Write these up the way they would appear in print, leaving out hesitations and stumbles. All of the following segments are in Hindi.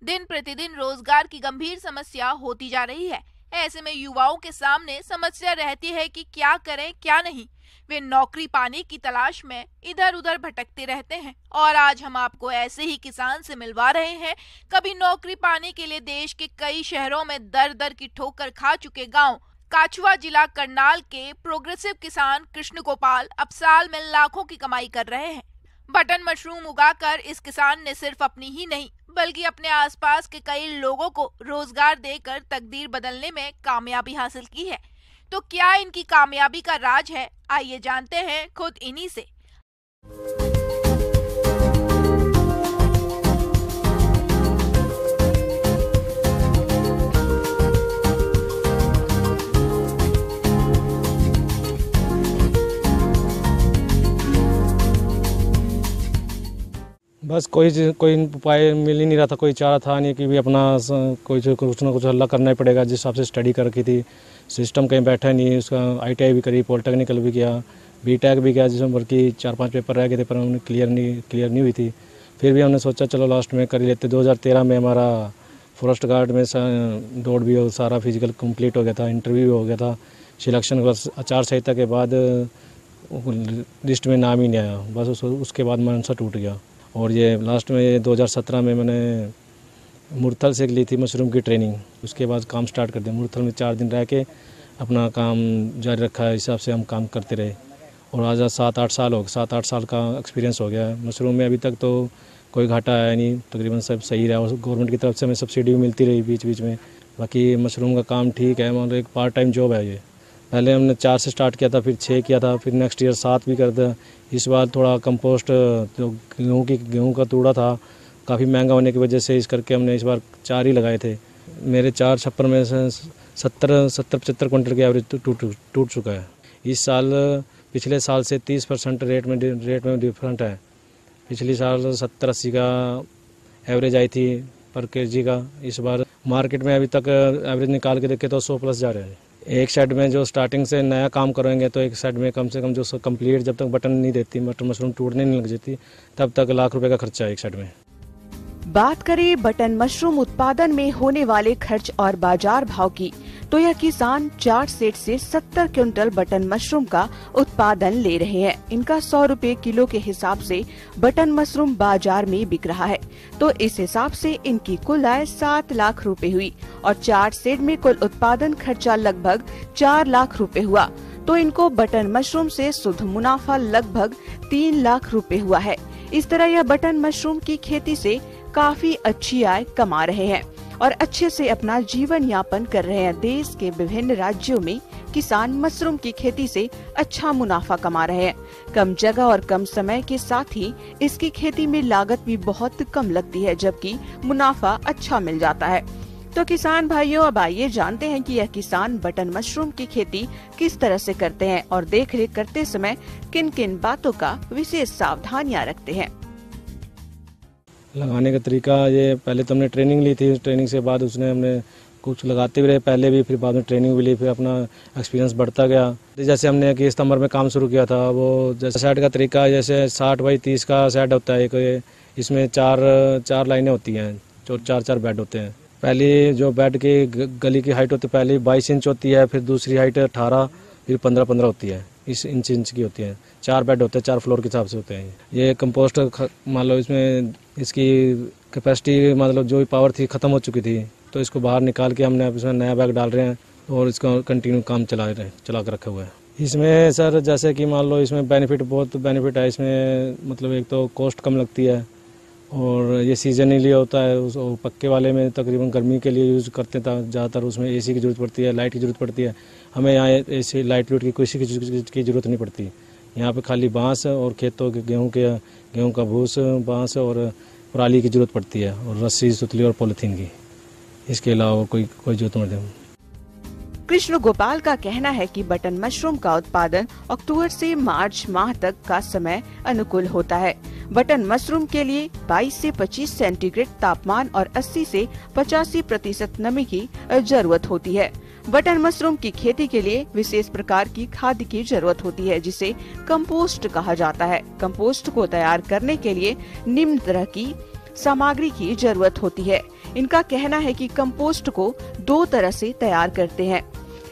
दिन प्रतिदिन रोजगार की गंभीर समस्या होती जा रही है। ऐसे में युवाओं के सामने समस्या रहती है कि क्या करें क्या नहीं। वे नौकरी पाने की तलाश में इधर उधर भटकते रहते हैं और आज हम आपको ऐसे ही किसान से मिलवा रहे हैं। कभी नौकरी पाने के लिए देश के कई शहरों में दर दर की ठोकर खा चुके गांव काछुआ जिला करनाल के प्रोग्रेसिव किसान कृष्ण गोपाल अब साल में लाखों की कमाई कर रहे हैं। बटन मशरूम उगाकर इस किसान ने सिर्फ अपनी ही नहीं बल्कि अपने आसपास के कई लोगों को रोजगार देकर तकदीर बदलने में कामयाबी हासिल की है। तो क्या इनकी कामयाबी का राज है, आइए जानते हैं खुद इन्हीं से। बस कोई उपाय मिल ही नहीं रहा था, कोई चारा था नहीं कि भी अपना कुछ ना कुछ हल्ला करना ही पड़ेगा। जिस हिसाब से स्टडी कर रखी थी, सिस्टम कहीं बैठा नहीं। उसका ITI भी करी, पॉलिटेक्निकल भी किया, BTech भी किया, जिसमें बल्कि 4-5 पेपर रह गए थे पर हमने क्लियर नहीं हुई थी। फिर भी हमने सोचा चलो लास्ट में कर ही लेते। 2013 में हमारा फॉरेस्ट गार्ड में दौड़ भी हो, सारा फिजिकल कंप्लीट हो गया था, इंटरव्यू हो गया था, सिलेक्शन बस आचार संहिता के बाद लिस्ट में नाम ही नहीं आया। बस उसके बाद मनसा टूट गया। और ये लास्ट में 2017 में मैंने मुरथल से ली थी मशरूम की ट्रेनिंग। उसके बाद काम स्टार्ट कर दिया। मुरथल में 4 दिन रह के अपना काम जारी रखा है। हिसाब से हम काम करते रहे और आज 7-8 साल का एक्सपीरियंस हो गया है मशरूम में। अभी तक तो कोई घाटा आया नहीं, तकरीबन सब सही रहा। और गवर्नमेंट की तरफ से हमें सब्सिडी भी मिलती रही बीच बीच में। बाकी मशरूम का काम ठीक है, मतलब एक पार्ट टाइम जॉब है ये। पहले हमने 4 से स्टार्ट किया था, फिर 6 किया था, फिर नेक्स्ट ईयर 7 भी कर दिया। इस बार थोड़ा कंपोस्ट जो गेहूँ का तूड़ा था काफ़ी महंगा होने की वजह से इस करके हमने इस बार 4 ही लगाए थे। मेरे 4 छप्पर में से 70-75 क्विंटल की एवरेज टूट चुका है। इस साल पिछले साल से 30% रेट में डिफरेंट है। पिछले साल 70-80 का एवरेज आई थी पर केजी का। इस बार मार्केट में अभी तक एवरेज निकाल के देखे तो 100+ जा रहे हैं। एक साइड में जो स्टार्टिंग से नया काम करेंगे तो एक साइड में कम से कम जो कंप्लीट जब तक बटन नहीं देती, बटन मशरूम टूटने नहीं लग जाती, तब तक लाख रुपए का खर्चा है एक साइड में। बात करें बटन मशरूम उत्पादन में होने वाले खर्च और बाजार भाव की, तो यह किसान 4 सेट से 70 क्विंटल बटन मशरूम का उत्पादन ले रहे हैं। इनका 100 रुपए किलो के हिसाब से बटन मशरूम बाजार में बिक रहा है। तो इस हिसाब से इनकी कुल आय 7 लाख रुपए हुई और 4 सेट में कुल उत्पादन खर्चा लगभग 4 लाख रुपए हुआ। तो इनको बटन मशरूम से शुद्ध मुनाफा लगभग 3 लाख रुपए हुआ है। इस तरह यह बटन मशरूम की खेती से काफी अच्छी आय कमा रहे हैं और अच्छे से अपना जीवन यापन कर रहे हैं। देश के विभिन्न राज्यों में किसान मशरूम की खेती से अच्छा मुनाफा कमा रहे हैं। कम जगह और कम समय के साथ ही इसकी खेती में लागत भी बहुत कम लगती है, जबकि मुनाफा अच्छा मिल जाता है। तो किसान भाइयों, अब आइए जानते हैं कि यह किसान बटन मशरूम की खेती किस तरह से करते हैं और देखरेख करते समय किन किन बातों का विशेष सावधानियां रखते हैं। लगाने का तरीका ये, पहले तो हमने ट्रेनिंग ली थी। ट्रेनिंग से बाद उसने हमने कुछ लगाते भी रहे पहले भी, फिर बाद में ट्रेनिंग भी ली, फिर अपना एक्सपीरियंस बढ़ता गया। जैसे हमने 21 सितंबर में काम शुरू किया था, वो जैसे सेट का तरीका जैसे 60x30 का सेट होता है एक। इसमें 4 लाइनें होती हैं, जो 4-4 बेड होते हैं। पहली जो बेड की गली की हाइट होती है, पहली 22 इंच होती है, फिर दूसरी हाइट 18, फिर 15-15 होती है। इस इंच की होती है। 4 बेड होते हैं, 4 फ्लोर के हिसाब से होते हैं। ये कंपोस्ट मान लो इसमें इसकी कैपेसिटी मतलब जो भी पावर थी ख़त्म हो चुकी थी, तो इसको बाहर निकाल के हमने अब इसमें नया बैग डाल रहे हैं और इसका कंटिन्यू काम चला कर रखा हुआ है। इसमें सर जैसे कि मान लो इसमें बहुत बेनिफिट है। इसमें मतलब एक तो कॉस्ट कम लगती है और ये सीजनली होता है। उस पक्के वाले में तकरीबन गर्मी के लिए यूज़ करते हैं ज़्यादातर। उसमें AC की ज़रूरत पड़ती है, लाइट की ज़रूरत पड़ती है। हमें यहाँ AC लाइट की किसी की ज़रूरत नहीं पड़ती। यहाँ पे खाली बांस और खेतों के गेहूँ का भूस, बांस और पराली की ज़रूरत पड़ती है और रस्सी, सुतली और पॉलीथीन की। इसके अलावा कोई ज़रूरत नहीं है। कृष्ण गोपाल का कहना है कि बटन मशरूम का उत्पादन अक्टूबर से मार्च माह तक का समय अनुकूल होता है। बटन मशरूम के लिए 22 से 25 सेंटीग्रेड तापमान और 80 से 85% नमी की जरूरत होती है। बटन मशरूम की खेती के लिए विशेष प्रकार की खाद की जरूरत होती है, जिसे कंपोस्ट कहा जाता है। कंपोस्ट को तैयार करने के लिए निम्न तरह की सामग्री की जरूरत होती है। इनका कहना है कि कंपोस्ट को 2 तरह से तैयार करते हैं।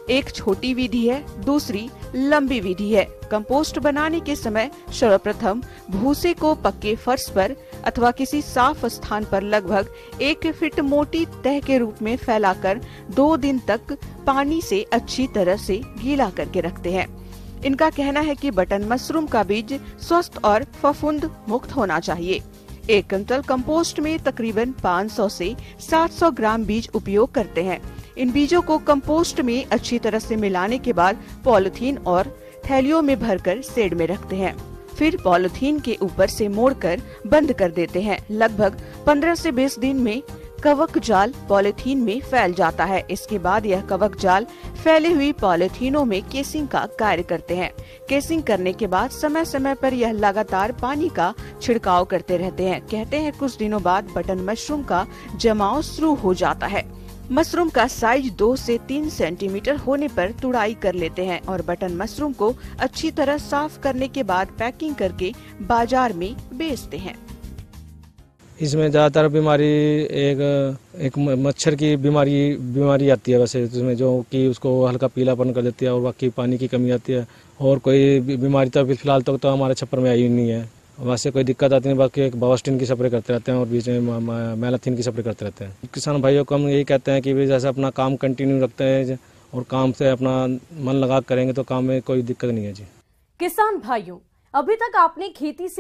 एक छोटी विधि है, दूसरी लंबी विधि है। कंपोस्ट बनाने के समय सर्वप्रथम भूसे को पक्के फर्श पर अथवा किसी साफ स्थान पर लगभग 1 फीट मोटी तह के रूप में फैलाकर 2 दिन तक पानी से अच्छी तरह से गीला करके रखते हैं। इनका कहना है कि बटन मशरूम का बीज स्वस्थ और फफूंद मुक्त होना चाहिए। 1 क्विंटल कंपोस्ट में तकरीबन 500 से 700 ग्राम बीज उपयोग करते हैं। इन बीजों को कंपोस्ट में अच्छी तरह से मिलाने के बाद पॉलिथीन और थैलियों में भरकर शेड में रखते हैं। फिर पॉलिथीन के ऊपर से मोड़कर बंद कर देते हैं। लगभग 15 से 20 दिन में कवक जाल पॉलिथीन में फैल जाता है। इसके बाद यह कवक जाल फैली हुई पॉलिथीनों में केसिंग का कार्य करते हैं। केसिंग करने के बाद समय समय पर यह लगातार पानी का छिड़काव करते रहते हैं। कहते हैं कुछ दिनों बाद बटन मशरूम का जमाव शुरू हो जाता है। मशरूम का साइज 2 से 3 सेंटीमीटर होने पर तुड़ाई कर लेते हैं और बटन मशरूम को अच्छी तरह साफ करने के बाद पैकिंग करके बाजार में बेचते हैं। इसमें ज़्यादातर बीमारी एक मच्छर की बीमारी आती है वैसे, जिसमें जो कि उसको हल्का पीलापन कर देती है और बाकी पानी की कमी आती है। और कोई बीमारी तो फिलहाल तक तो हमारे छप्पर में आई नहीं है। वैसे कोई दिक्कत आती नहीं, बाकी एक बावास्टिन की स्प्रे करते रहते हैं और बीच में मैलाथिन की स्प्रे करते रहते हैं। किसान भाइयों को हम यही कहते हैं कि जैसे अपना काम कंटिन्यू रखते हैं और काम से अपना मन लगा करेंगे तो काम में कोई दिक्कत नहीं है जी। किसान भाइयों, अभी तक आपने खेती से